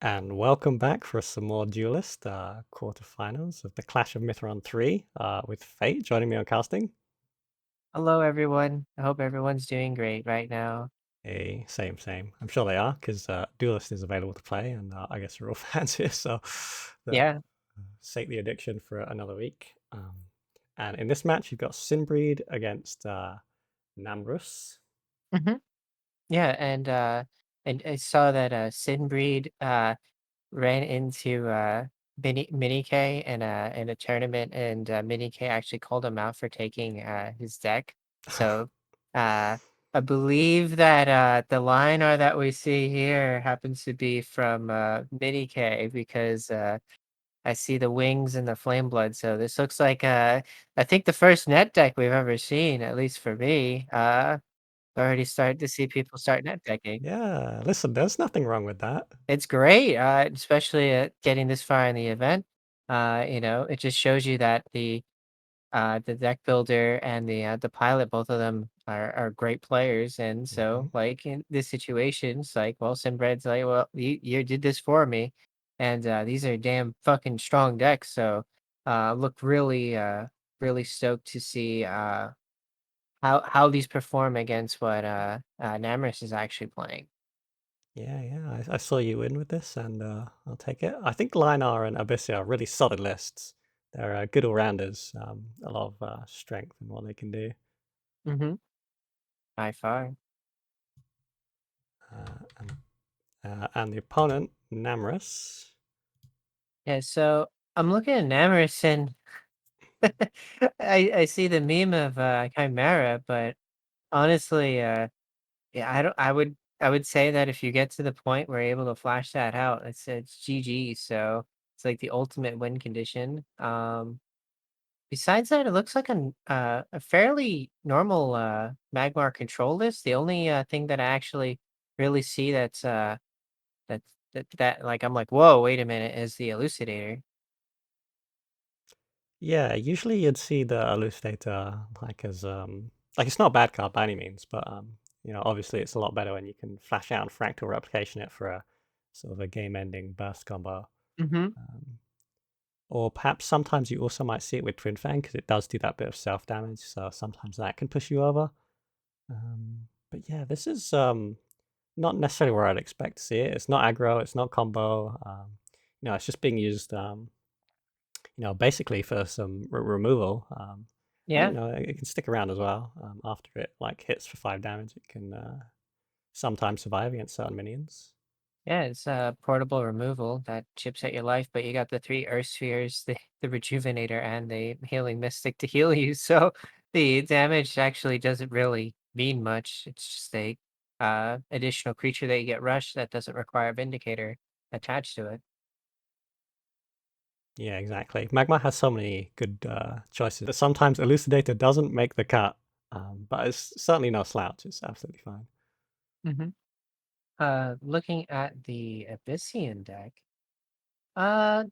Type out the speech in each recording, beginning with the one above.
And welcome back for some more Duelyst quarterfinals of the Clash of Mythron 3 with Fate joining me on casting. Hello, everyone. I hope everyone's doing great right now. Hey, same. I'm sure they are because Duelyst is available to play, and I guess we're all fans here, so Yeah. sate the addiction for another week. And in this match, you've got Sinbread against Namrus. hmm Yeah, and I saw that Sinbreed ran into Mini K in a tournament, and Mini K actually called him out for taking his deck. So uh I believe that the liner that we see here happens to be from Mini K because I see the wings and the flame blood, so this looks like, I think the first net deck we've ever seen, at least for me. Already started to see people start net decking. Yeah, listen, there's nothing wrong with that. It's great, especially getting this far in the event. It just shows you that the deck builder and the pilot, both of them are great players, and hmm so like in this situation, it's like, well, Sinbred's like, well, you did this for me, and these are damn fucking strong decks. So, look really stoked to see how these perform against what Namrus is actually playing. Yeah. I saw you win with this, and I'll take it. I think Linar and Abyssia are really solid lists. They're good all-rounders, a lot of strength in what they can do. Mm-hmm. High five. And the opponent, Namrus. Yeah, so I'm looking at Namrus and I see the meme of Chimera, but honestly, yeah, I would say that if you get to the point where you're able to flash that out, it's GG. So it's like the ultimate win condition. Besides that, it looks like a fairly normal Magmar control list. The only thing that I actually really see that's that like I'm like, whoa, wait a minute, is the Elucidator. Yeah, usually you'd see the Elucidator like it's not a bad card by any means, but obviously it's a lot better when you can flash out and fractal replication it for a sort of a game-ending burst combo. Mm-hmm. Um, Or perhaps sometimes you also might see it with Twin Fang because it does do that bit of self damage. So sometimes that can push you over. But yeah, this is not necessarily where I'd expect to see it. It's not aggro. It's not combo. It's just being used. Basically for some removal. And Yeah. it can stick around as well after it like hits for 5 damage. It can sometimes survive against certain minions. Yeah, it's portable removal that chips at your life, but you got the three Earth Spheres, the Rejuvenator, and the Healing Mystic to heal you. So the damage actually doesn't really mean much. It's just a additional creature that you get rushed that doesn't require a Vindicator attached to it. Yeah, exactly. Magma has so many good choices that sometimes Elucidator doesn't make the cut, but it's certainly no slouch. It's absolutely fine. hmm Looking at the Abyssian deck, uh,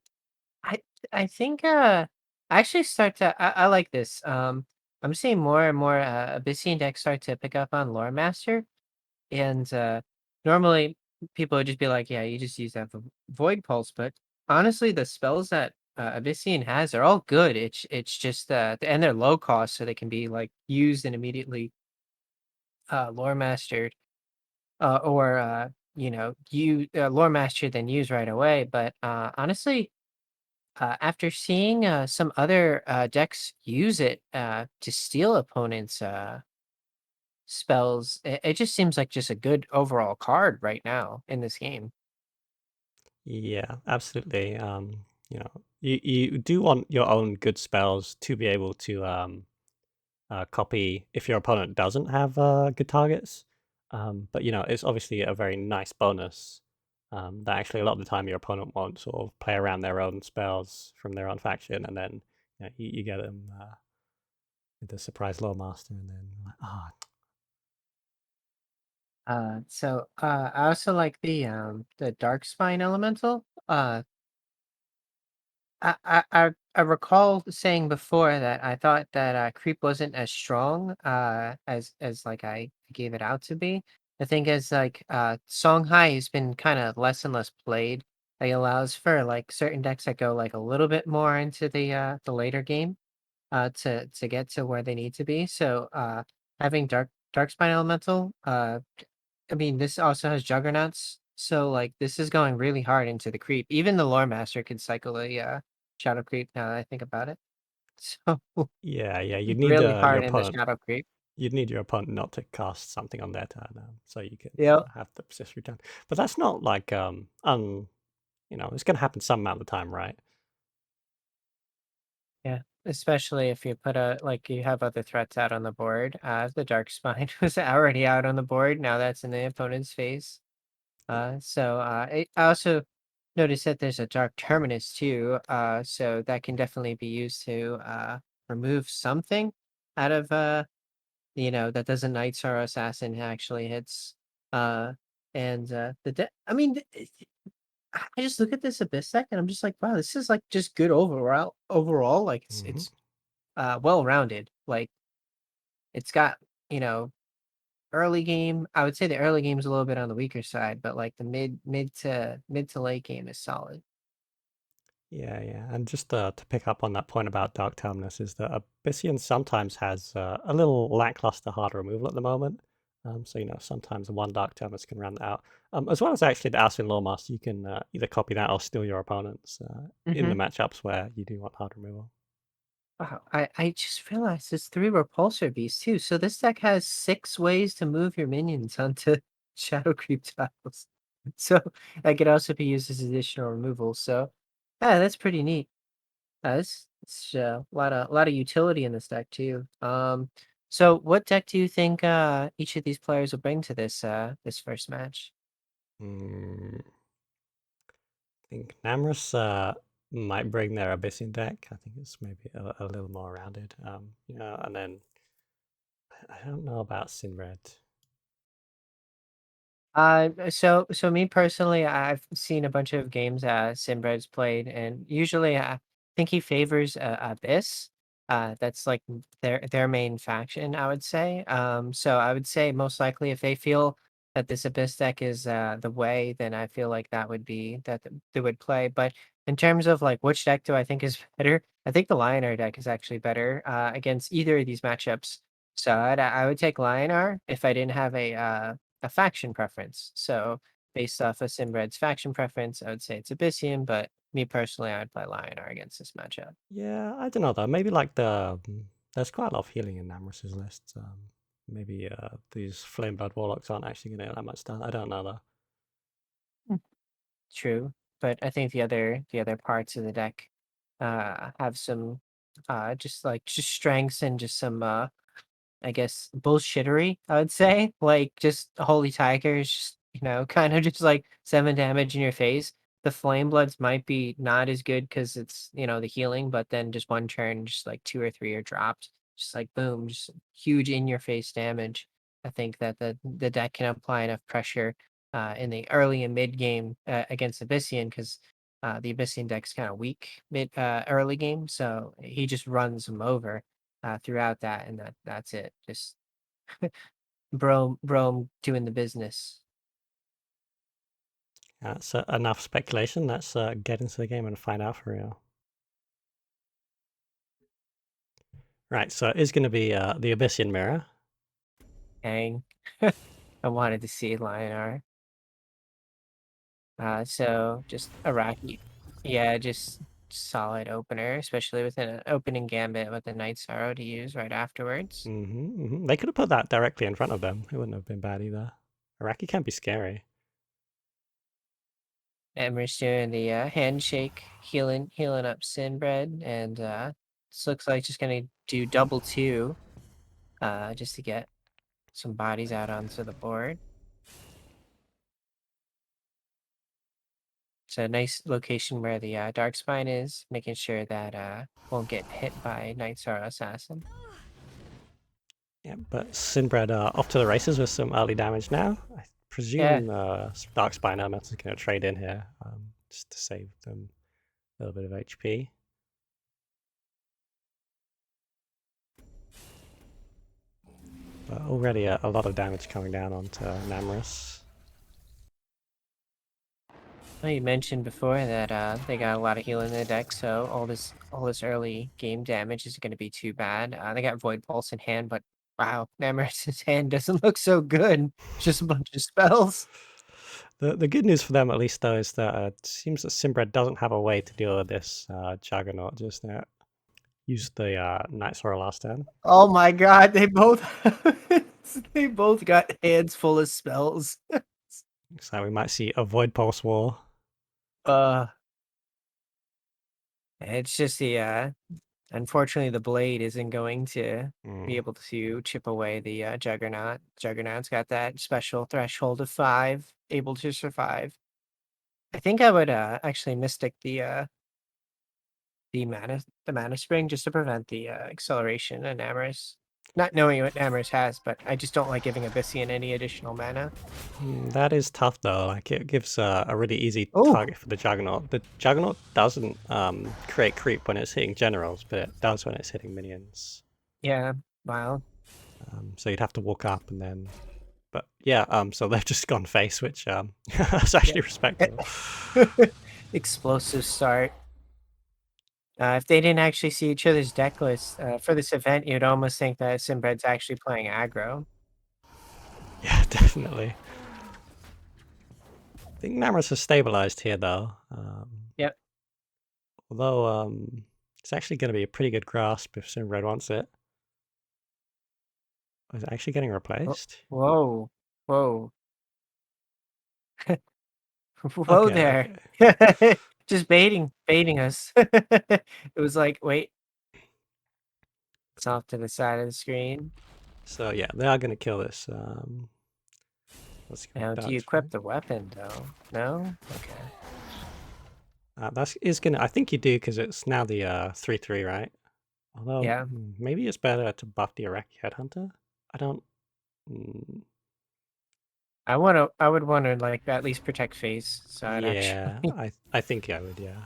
I I think I actually start to I like this. I'm seeing more and more Abyssian decks start to pick up on Lore Master. And normally people would just be like, yeah, you just use that for Void Pulse. But honestly, the spells that Abyssian has are all good. It's just and they're low cost, so they can be like used and immediately lore mastered, or you lore mastered then use right away. But honestly, after seeing some other decks use it to steal opponents' spells, it just seems like just a good overall card right now in this game. Yeah, absolutely. You do want your own good spells to be able to copy if your opponent doesn't have good targets. But it's obviously a very nice bonus that actually a lot of the time your opponent won't sort of play around their own spells from their own faction, and then you get them with the surprise lore master, and then like, ah, I also like the Dark Spine Elemental. I recall saying before that I thought that creep wasn't as strong as like I gave it out to be. I think as like Songhai has been kind of less and less played. It allows for like certain decks that go like a little bit more into the later game to get to where they need to be. So having dark spine elemental, I mean this also has juggernauts. So like this is going really hard into the creep. Even the lore master could cycle a shadow creep now that I think about it. So Yeah, yeah. You'd need really your hard in the opponent. shadow creep. You'd need your opponent not to cast something on their turn, so you can Yep. have the persist return. But that's not like it's going to happen some amount of the time, right? Yeah, especially if you put a like you have other threats out on the board. If the dark spine was already out on the board, now that's in the opponent's face. I also noticed that there's a dark terminus too. So that can definitely be used to remove something out of that doesn't Night Sorrow Assassin actually hits. Uh, and I mean, I just look at this Abyss deck and I'm just like, wow, this is like just good overall. Overall, like Hmm. it's well rounded. Like it's got you know early game. I would say the early game is a little bit on the weaker side, but like the mid to late game is solid. Yeah, yeah. And just to pick up on that point about Dark Terminus, is that Abyssian sometimes has a little lackluster hard removal at the moment. So, sometimes one Dark Terminus can run that out. As well as actually the Aspen Lawmaster, you can either copy that or steal your opponents in the Hmm. matchups where you do want hard removal. Wow, I just realized there's three repulsor beasts too. So this deck has 6 ways to move your minions onto shadow creep tiles. So that could also be used as additional removal. So yeah, that's pretty neat. It's a lot of utility in this deck too. So what deck do you think each of these players will bring to this first match? Mm, I think Namrus might bring their Abyssian deck. I think it's maybe a little more rounded. And then I don't know about Sinbread. So me personally, I've seen a bunch of games Sinbred's played, and usually I think he favors Abyss. That's like their main faction, I would say. So I would say most likely if they feel that this Abyss deck is the way, then I feel like that would be that they would play. But in terms of like which deck do I think is better, I think the Lionar deck is actually better against either of these matchups. So I would take Lionar if I didn't have a faction preference. So based off of Sinbred's faction preference, I would say it's Abyssian, but me personally, I would play Lionar against this matchup. Yeah, I don't know though. Maybe like there's quite a lot of healing in Namrus's list. Maybe these Flame Blood Warlocks aren't actually going to get that much done. I don't know though. Mm, true, but I think the other parts of the deck have some just strengths and just some I guess, bullshittery, I would say. Like, just Holy Tigers, just, kind of just like 7 damage in your face. The Flame Bloods might be not as good because it's, the healing, but then just one turn, just like 2 or 3 are dropped. Just like boom, just huge in your face damage. I think that the deck can apply enough pressure in the early and mid game against Abyssian because the Abyssian deck's kind of weak mid early game, so he just runs them over throughout that, and that's it. Just bro doing the business. That's enough speculation. Let's get into the game and find out for real. Right, so it is going to be the Abyssian Mirror. Dang. I wanted to see Lionar. So just Iraqi. Yeah, just solid opener, especially with an opening gambit with the Night Sorrow to use right afterwards. They could have put that directly in front of them. It wouldn't have been bad either. Iraqi can be scary. Emrys doing the handshake, healing up Sinbred, and this looks like just gonna do double two, just to get some bodies out onto the board. It's a nice location where the dark spine is, making sure that won't get hit by Night Sorrow Assassin. Yeah, but Sinbred off to the races with some early damage now. I Yeah, presume Dark Spine Elemental is going to trade in here just to save them a little bit of HP. But already a lot of damage coming down onto Namrus. Well, you mentioned before that they got a lot of heal in their deck, so all this early game damage isn't going to be too bad. They got Void Pulse in hand, but wow, Namrus's hand doesn't look so good. Just a bunch of spells. The good news for them, at least, though, is that it seems that Sinbread doesn't have a way to deal with this Juggernaut just now. Used the Night Sorrow last turn. Oh my god, they both they both got hands full of spells. Looks like we might see a Void Pulse War. uh it's just the unfortunately the blade isn't going to be Mm. able to chip away the Juggernaut. Juggernaut's got that special threshold of 5, able to survive. I think I would actually mystic the mana spring just to prevent the acceleration of Namrus. Not knowing what Namrus has, but I just don't like giving Abyssian any additional mana. That is tough, though. Like, it gives a really easy Oh, target for the Juggernaut. The Juggernaut doesn't create creep when it's hitting generals, but it does when it's hitting minions. yeah. Wow. So you'd have to walk up and then... But yeah, so they've just gone face, which is actually respectable. Explosive start. If they didn't actually see each other's deck lists for this event, you'd almost think that Sinbred's actually playing aggro. Yeah, definitely. I think Namrus has stabilized here, though. Yep. Although it's actually going to be a pretty good grasp if Sinbread wants it. Is it actually getting Oh, replaced? whoa. Whoa. Whoa Okay, there. okay. Just baiting us. It was like, wait, it's off to the side of the screen. So yeah, they are going to kill this. Let's go Now, do you Dutch. equip the weapon, though? No? Okay. That is going to... I think you do because it's now the 3/3, right? Although, Yeah. maybe it's better to buff the Iraqi Headhunter? I don't... mm, I would want to, like, at least protect face, so I'd yeah, actually... I think I would, yeah.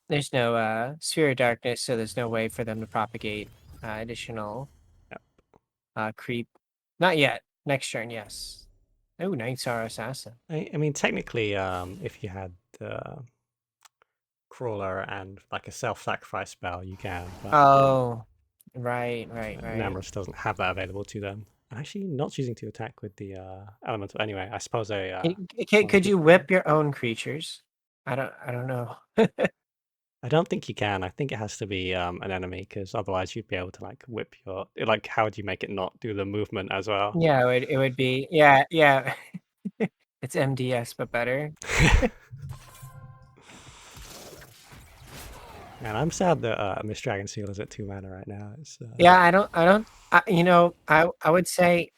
There's no Sphere of Darkness, so there's no way for them to propagate additional Yep. creep. Not yet. Next turn, yes. Oh, Night Star Assassin. I mean, technically, if you had Crawler and like a self-sacrifice spell, you can, but Oh, right. Namrus doesn't have that available to them. And actually, not choosing to attack with the elemental. Anyway, I suppose they want to Could keep you it going. whip your own creatures? I don't know. I don't think you can. I think it has to be an enemy because otherwise you'd be able to like whip your like. How would you make it not do the movement as well? Yeah, it would be yeah. It's MDS but better. And I'm sad that Miss Dragon Seal is at 2 mana right now. It's Yeah, I would say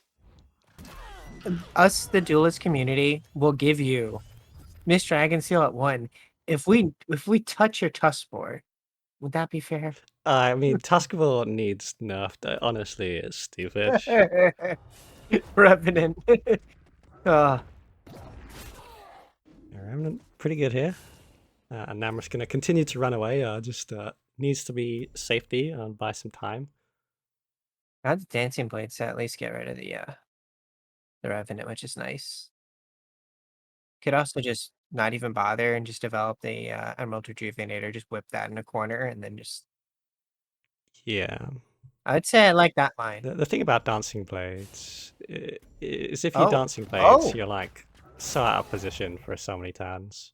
us, the duelist community, will give you Miss Dragon Seal at 1. If we touch your Tuskboard, would that be fair? I mean, Tuskable needs nerfed. Honestly, it's stupid. Revenant. uh, Remnant, pretty good here. And Namrus going to continue to run away. Just needs to be safety and buy some time. Add the Dancing Blades to at least get rid of the Revenant, which is nice. Could also just not even bother and just develop the Emerald Rejuvenator, just whip that in a corner and then just... Yeah. I'd say I like that line. The thing about Dancing Blades is if you Oh, Dancing Blades, oh, you're like so out of position for so many turns.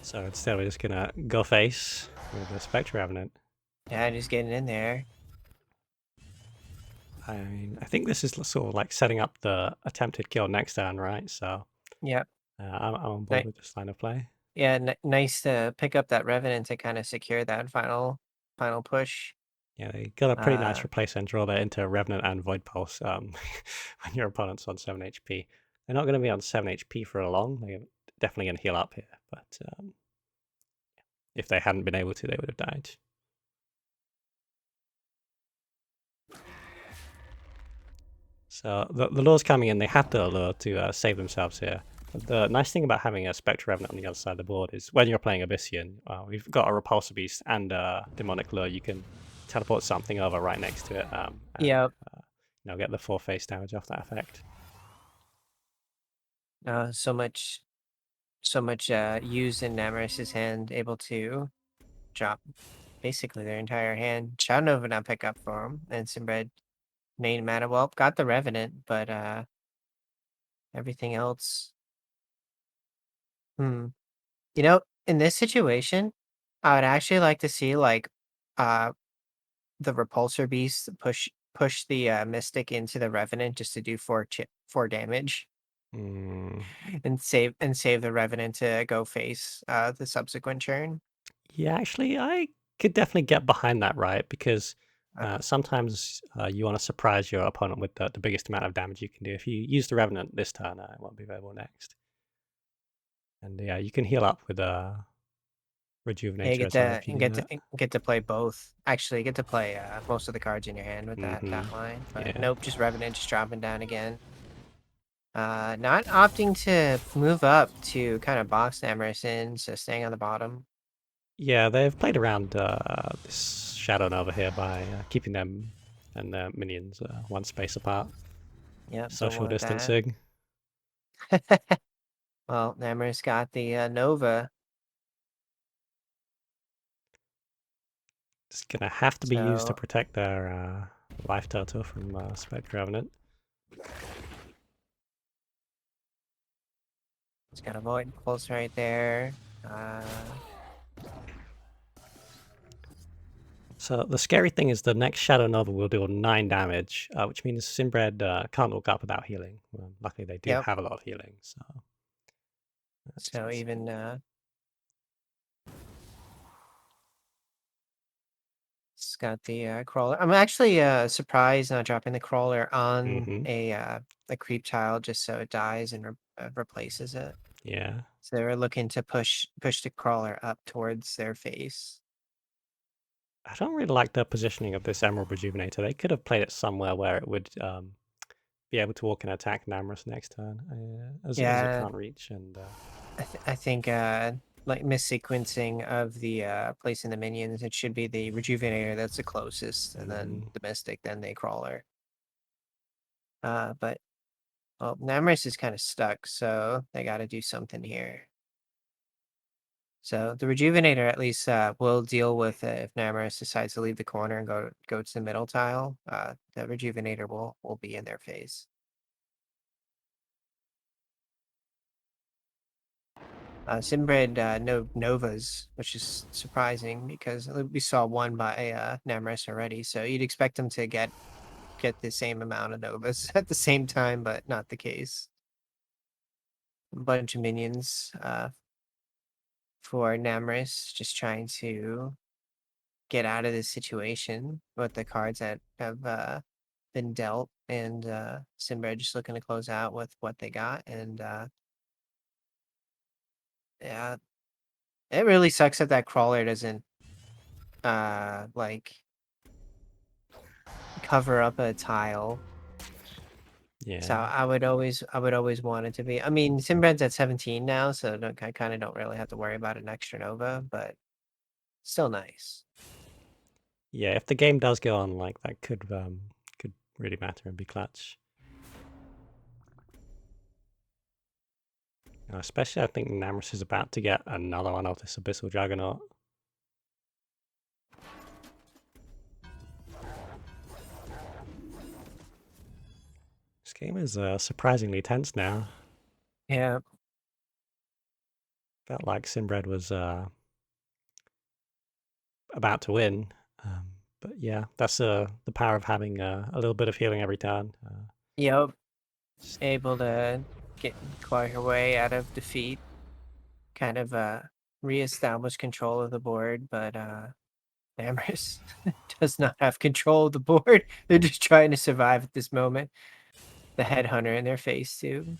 So instead, we're just gonna go face with the Spectre Revenant. yeah, just getting in there. I mean, I think this is sort of like setting up the attempted kill next turn, right? So Yep. I'm on board Ni- with this line of play. yeah, nice to pick up that Revenant to kind of secure that final push. Yeah, they got a pretty nice Uh, replacement. Draw that into Revenant and Void Pulse when your opponent's on 7 HP. They're not going to be on 7 HP for a long. They're definitely going to heal up here. But if they hadn't been able to, they would have died. So the Lure's coming in. They have to Lure to save themselves here. But the nice thing about having a Spectre Revenant on the other side of the board is when you're playing Abyssian, we've got a Repulsor Beast and a Demonic Lure. You can teleport something over right next to it and yeah, get the 4 face damage off that effect. So much use in Namrus's hand, able to drop basically their entire hand. Shadow Nova not pick up for him, and Sinbread main mana. Well, got the Revenant, but everything else. Hmm. In this situation, I would actually like to see like uh the Repulsor Beast push the Mystic into the Revenant just to do 4 damage Mm. and save the Revenant to go face the subsequent turn. Yeah, actually, I could definitely get behind that, right? Because Uh, sometimes you want to surprise your opponent with the biggest amount of damage you can do. If you use the Revenant this turn, it won't be available next. And yeah, you can heal up with yeah, you Rejuvenator get as well to if you and do get to that. get to play both. Actually, you get to play most of the cards in your hand with Mm-hmm. that line. But Yeah. nope, just Revenant just dropping down again. Not opting to move up to kind of box Namrus in, so staying on the bottom. Yeah, they've played around this Shadow Nova here by keeping them and their minions one space apart. Yep, don't Social want that. distancing. Well, Namor's got the Nova, It's gonna have to be used to so protect their life total from Spectre Revenant. it's got a Void Pulse right there. So the scary thing is the next Shadow Nova will deal 9 damage, which means Sinbread can't look up without healing. Well, luckily they do Yep. have a lot of healing, so that's So nice. even it's got the crawler. I'm actually surprised not dropping the crawler on Mm-hmm. a creep tile just so it dies and replaces it. Yeah. So they were looking to push the crawler up towards their face. I don't really like the positioning of this Emerald Rejuvenator. They could have played it somewhere where it would be able to walk and attack Namrus next turn, as it Yeah, can't reach. And I think like missequencing of the placing the minions, it should be the rejuvenator that's the closest, and then mm-hmm. the mystic, then the crawler. But well, Namrus is kind of stuck, so they got to do something here. So the rejuvenator at least will deal with it if Namrus decides to leave the corner and go to the middle tile. The rejuvenator will be in their face. Sinbread no Novas, which is surprising because we saw one by Namrus already. So you'd expect them to get the same amount of Novas at the same time, but not the case. A bunch of minions for Namrus, just trying to get out of this situation with the cards that have been dealt, and Sinbad just looking to close out with what they got. And yeah, it really sucks that that crawler doesn't like cover up a tile. So Yeah. I would always want it to be. I mean, Sinbad's at 17 now, so I kind of don't really have to worry about an extra Nova, but still nice. Yeah, if the game does go on, like that could really matter and be clutch. Especially, I think Namrus is about to get another one of this Abyssal Juggernaut. This game is surprisingly tense now. Yeah. Felt like Sinbred was about to win. Um, but yeah, that's the power of having a little bit of healing every turn. Yep. Just, Able to claw her way out of defeat, kind of reestablish control of the board, but Amherst does not have control of the board. They're just trying to survive at this moment. The headhunter in their face too.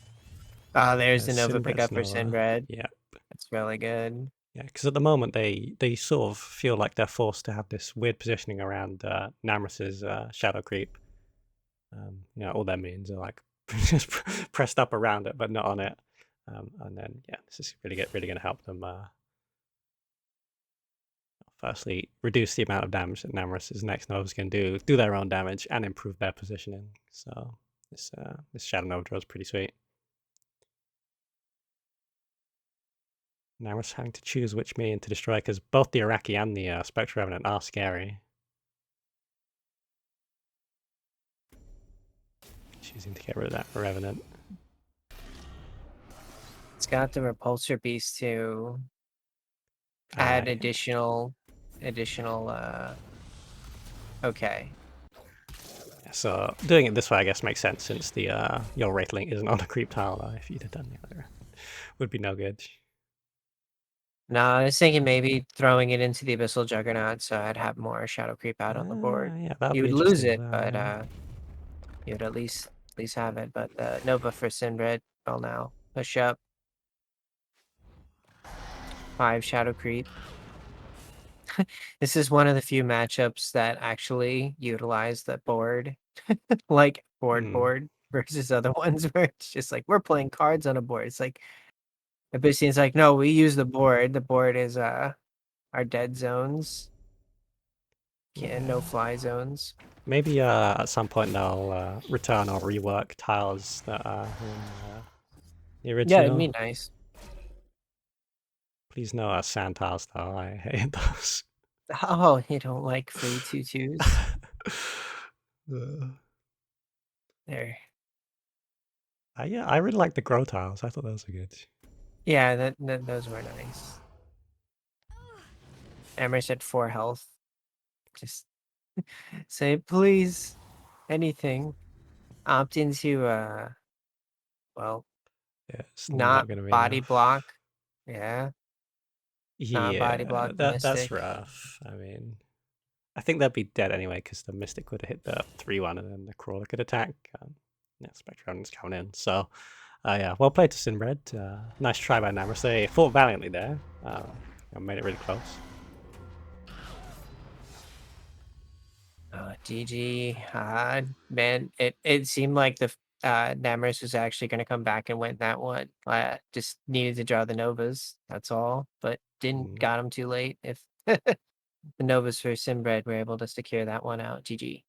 Ah, there's the Nova Sinbred's pickup for Nova. Sinbred. Yeah, That's really good. yeah. Because at the moment they sort of feel like they're forced to have this weird positioning around Namrus's Shadow Creep. All their minions are like just pressed up around it, but not on it. And then yeah, this is really going to help them. Firstly, reduce the amount of damage that Namrus's next Novas can do their own damage, and improve their positioning. So this Shadow Nova draw is pretty sweet. Namrus having to choose which minion to destroy because both the Iraqi and the Spectre Revenant are scary. Choosing to get rid of that Revenant. It's got the Repulsor Beast to Uh, add additional okay. so doing it this way, I guess, makes sense since the your Wraithling isn't on a creep tile. If you'd have done the other, would be no good. No, I was thinking maybe throwing it into the Abyssal Juggernaut so I'd have more Shadow Creep out on the board. Yeah, that would You be would lose interesting as it, well. but Yeah. you would at least have it. But Nova for Sinbread. Well, now push up 5 Shadow Creep. This is one of the few matchups that actually utilize the board, like Mm. board versus other ones where it's just like we're playing cards on a board. It's like Abyssinian's like, no, we use the board. The board is our dead zones. Can Yeah. no fly zones. Maybe at some point they'll return or rework tiles that are in the Yeah, it'd be original. nice. Please no sand tiles though. I hate those. Oh, you don't like free 2/2s? Uh, There. yeah, I really like the grow tiles. I thought those were good. Yeah, those were nice. Emmer's at 4 health. Just say please anything. Opt into well, Yeah, it's not not going to be body enough. block. Yeah, not body Yeah, block that's mystic. rough. I mean, I think they'd be dead anyway because the Mystic would have hit the 3-1 and then the Crawler could attack. Yeah, Spectrum's coming in. So, yeah, well played to Sinbread. Nice try by Namrus. They fought valiantly there. Made it really close. GG. Man, it seemed like the Namrus was actually going to come back and win that one. Just needed to draw the Novas. That's all, but didn't Mm. got him too late. If the Novas for Sinbread were able to secure that one out, GG.